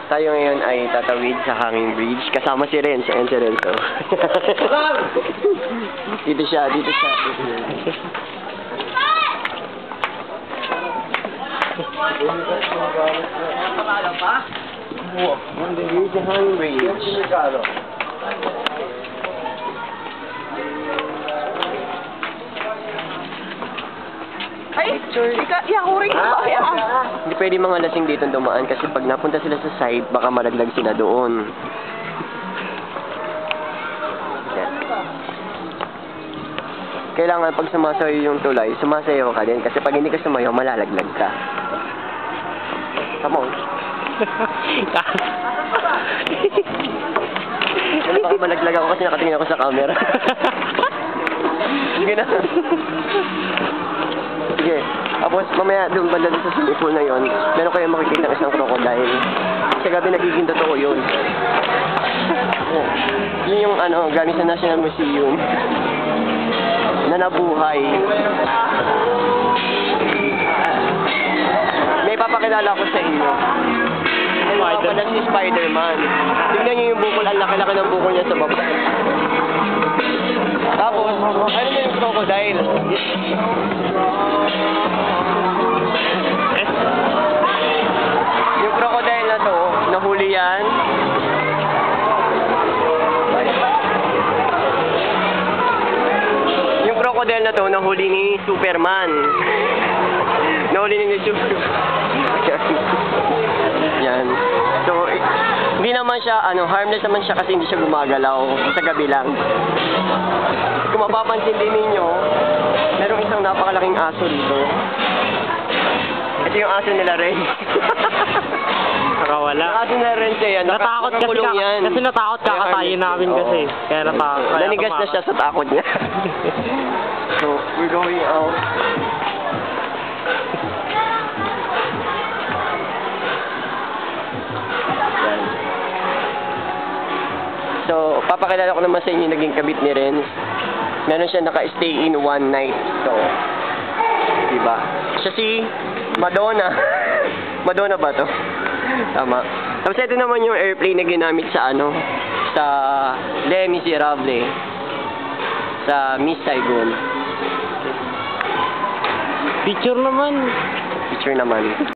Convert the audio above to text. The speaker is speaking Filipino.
Tayo ngayon ay tatawid sa Hanging Bridge. Kasama si Renz. Ayan si Renzo. Dito siya. On the way to Hanging Bridge. Ay, yakuring ko. Hindi pwede mga lasing dito dumaan kasi pag napunta sila sa side, baka malaglag sila doon. Yan. Kailangan pag sumasayo yung tulay, sumasayaw ka din kasi pag hindi ka sumayaw, malalaglag ka. Come on. Baka malaglag ako kasi nakatingin ako sa camera. Sige na. Sige. Tapos mamaya doon banda sa swimming pool na yon, meron kayo makikita ng isang crocodile. Sa gabi nagiging totoo yun. Yun yung galing sa National Museum na nabuhay. May papakilala ko sa inyo. Pala si Spider-Man. Tignan niyo yung bukol, ang laki-laki ng bukol niya sa baba. Tapos, ano na yung crocodile? Yung crocodile na to, nahuli yan. Yung crocodile na to, nahuli ni Superman. Nahuli ni Superman. Yan. So, hindi naman siya, harmless naman siya kasi hindi siya gumagalaw sa gabi lang. Kung mapapansin din ninyo, merong isang napakalaking aso dito. Ito yung aso nila rin. Nakawala. Yung aso nila rin siya, natakot kasi natakot kakatayin namin kasi. Kaya natakot. Nanigas na siya sa takot niya. So, we're going out. So, papakilala ko naman sa inyo yung naging kabit ni Renz. Meron siya naka-stay in one night. So, diba? Siya si Madonna. Madonna ba to? Tama. Tapos ito naman yung airplane na ginamit sa sa Les Miserables. Sa Miss Saigon. Picture naman. Picture naman.